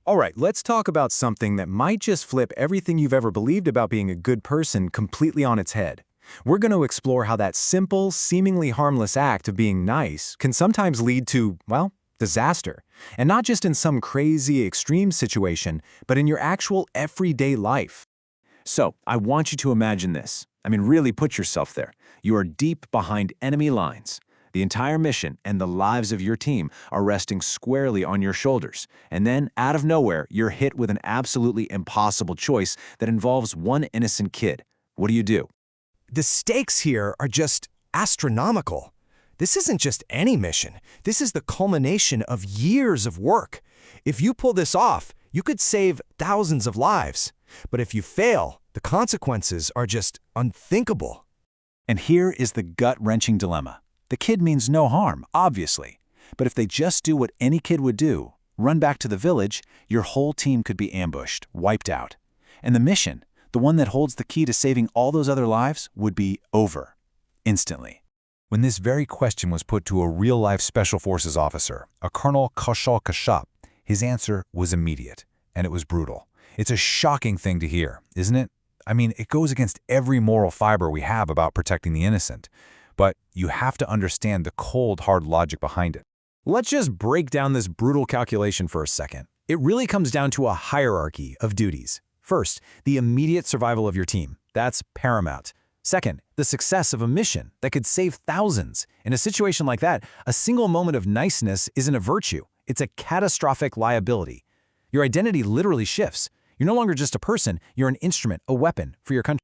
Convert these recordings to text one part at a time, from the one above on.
All right, let's talk about something that might just flip everything you've ever believed about being a good person completely on its head. We're going to explore how that simple, seemingly harmless act of being nice can sometimes lead to, well, disaster. And not just in some crazy, extreme situation, but in your actual everyday life. So, I want you to imagine this. Really put yourself there. You are deep behind enemy lines. The entire mission and the lives of your team are resting squarely on your shoulders. And then, out of nowhere, you're hit with an absolutely impossible choice that involves one innocent kid. What do? The stakes here are just astronomical. This isn't just any mission. This is the culmination of years of work. If you pull this off, you could save thousands of lives. But if you fail, the consequences are just unthinkable. And here is the gut-wrenching dilemma. The kid means no harm, obviously. But if they just do what any kid would do, run back to the village, your whole team could be ambushed, wiped out. And the mission, the one that holds the key to saving all those other lives, would be over. Instantly. When this very question was put to a real-life Special Forces officer, a Colonel Kaushal Kashyap, his answer was immediate, and it was brutal. It's a shocking thing to hear, isn't it? It goes against every moral fiber we have about protecting the innocent. But you have to understand the cold, hard logic behind it. Let's just break down this brutal calculation for a second. It really comes down to a hierarchy of duties. First, the immediate survival of your team. That's paramount. Second, the success of a mission that could save thousands. In a situation like that, a single moment of niceness isn't a virtue. It's a catastrophic liability. Your identity literally shifts. You're no longer just a person, you're an instrument, a weapon for your country.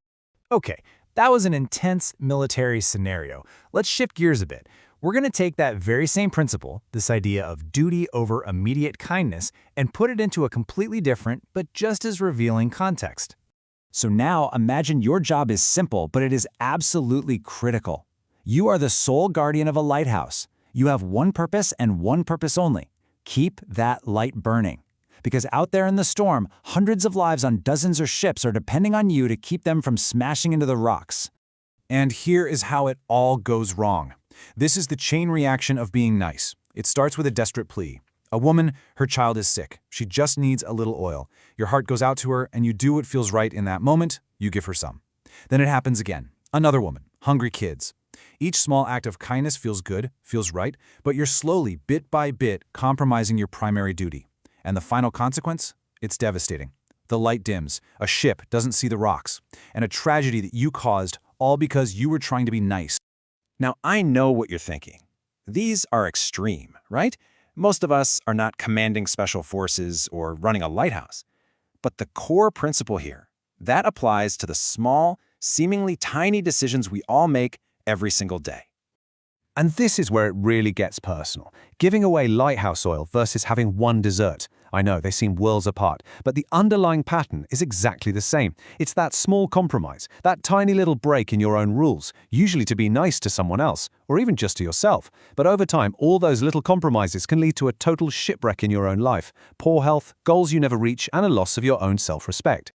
Okay, that was an intense military scenario. Let's shift gears a bit. We're going to take that very same principle, this idea of duty over immediate kindness, and put it into a completely different, but just as revealing context. So now imagine your job is simple, but it is absolutely critical. You are the sole guardian of a lighthouse. You have one purpose and one purpose only. Keep that light burning. Because out there in the storm, hundreds of lives on dozens of ships are depending on you to keep them from smashing into the rocks. And here is how it all goes wrong. This is the chain reaction of being nice. It starts with a desperate plea. A woman, her child is sick. She just needs a little oil. Your heart goes out to her, and you do what feels right in that moment. You give her some. Then it happens again. Another woman, hungry kids. Each small act of kindness feels good, feels right, but you're slowly, bit by bit, compromising your primary duty. And the final consequence? It's devastating. The light dims, a ship doesn't see the rocks, and a tragedy that you caused all because you were trying to be nice. Now, I know what you're thinking. These are extreme, right? Most of us are not commanding special forces or running a lighthouse. But the core principle here, that applies to the small, seemingly tiny decisions we all make every single day. And this is where it really gets personal. Giving away lighthouse oil versus having one dessert. I know, they seem worlds apart, but the underlying pattern is exactly the same. It's that small compromise, that tiny little break in your own rules, usually to be nice to someone else, or even just to yourself. But over time, all those little compromises can lead to a total shipwreck in your own life, poor health, goals you never reach, and a loss of your own self-respect.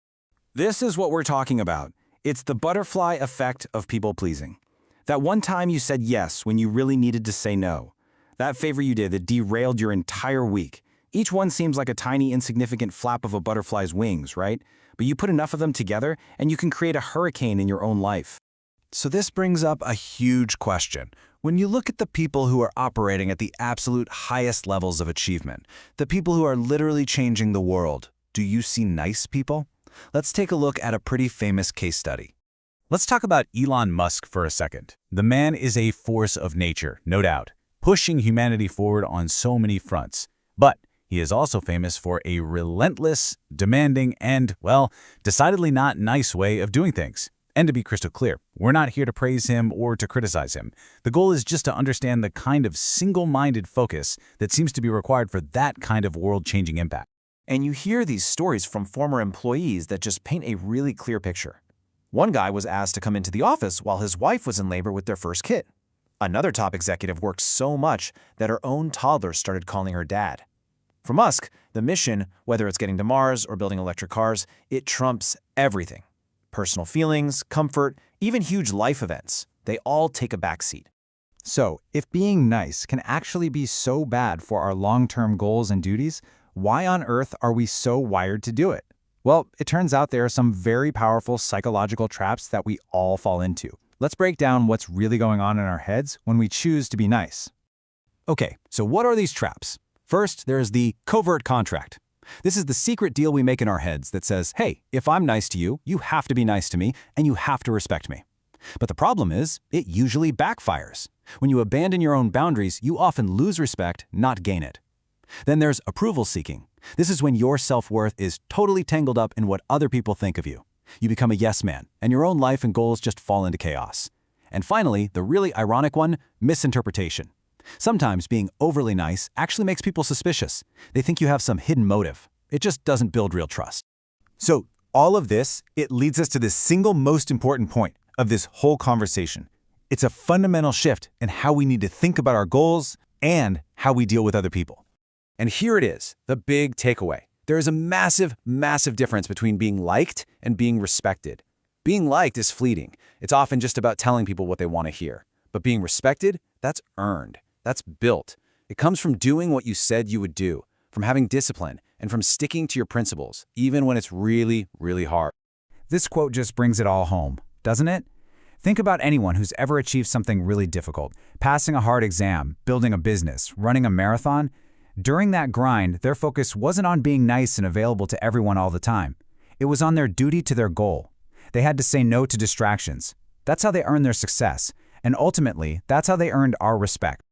This is what we're talking about. It's the butterfly effect of people-pleasing. That one time you said yes when you really needed to say no. That favor you did that derailed your entire week. Each one seems like a tiny, insignificant flap of a butterfly's wings, right? But you put enough of them together, and you can create a hurricane in your own life. So this brings up a huge question. When you look at the people who are operating at the absolute highest levels of achievement, the people who are literally changing the world, do you see nice people? Let's take a look at a pretty famous case study. Let's talk about Elon Musk for a second. The man is a force of nature, no doubt, pushing humanity forward on so many fronts. But he is also famous for a relentless, demanding, and, well, decidedly not nice way of doing things. And to be crystal clear, we're not here to praise him or to criticize him. The goal is just to understand the kind of single-minded focus that seems to be required for that kind of world-changing impact. And you hear these stories from former employees that just paint a really clear picture. One guy was asked to come into the office while his wife was in labor with their first kid. Another top executive worked so much that her own toddler started calling her dad. For Musk, the mission, whether it's getting to Mars or building electric cars, it trumps everything. Personal feelings, comfort, even huge life events, they all take a backseat. So, if being nice can actually be so bad for our long-term goals and duties, Why on earth are we so wired to do it? Well, it turns out there are some very powerful psychological traps that we all fall into. Let's break down what's really going on in our heads when we choose to be nice. Okay, so what are these traps? First, there's the covert contract. This is the secret deal we make in our heads that says, hey, if I'm nice to you, you have to be nice to me, and you have to respect me. But the problem is, it usually backfires. When you abandon your own boundaries, you often lose respect, not gain it. Then there's approval seeking. This is when your self-worth is totally tangled up in what other people think of you. You become a yes man, and your own life and goals just fall into chaos. And finally, the really ironic one, misinterpretation. Sometimes being overly nice actually makes people suspicious. They think you have some hidden motive. It just doesn't build real trust. So, all of this, it leads us to the single most important point of this whole conversation. It's a fundamental shift in how we need to think about our goals and how we deal with other people. And here it is, the big takeaway. There is a massive, massive difference between being liked and being respected. Being liked is fleeting. It's often just about telling people what they want to hear. But being respected, that's earned. That's built. It comes from doing what you said you would do, from having discipline, and from sticking to your principles, even when it's really, really hard. This quote just brings it all home, doesn't it? Think about anyone who's ever achieved something really difficult, passing a hard exam, building a business, running a marathon. During that grind, their focus wasn't on being nice and available to everyone all the time. It was on their duty to their goal. They had to say no to distractions. That's how they earned their success, and ultimately, that's how they earned our respect.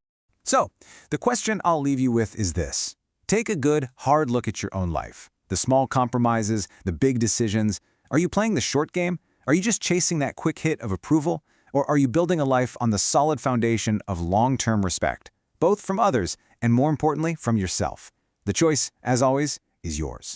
So, the question I'll leave you with is this. Take a good, hard look at your own life. The small compromises, the big decisions. Are you playing the short game? Are you just chasing that quick hit of approval? Or are you building a life on the solid foundation of long-term respect, both from others and, more importantly, from yourself? The choice, as always, is yours.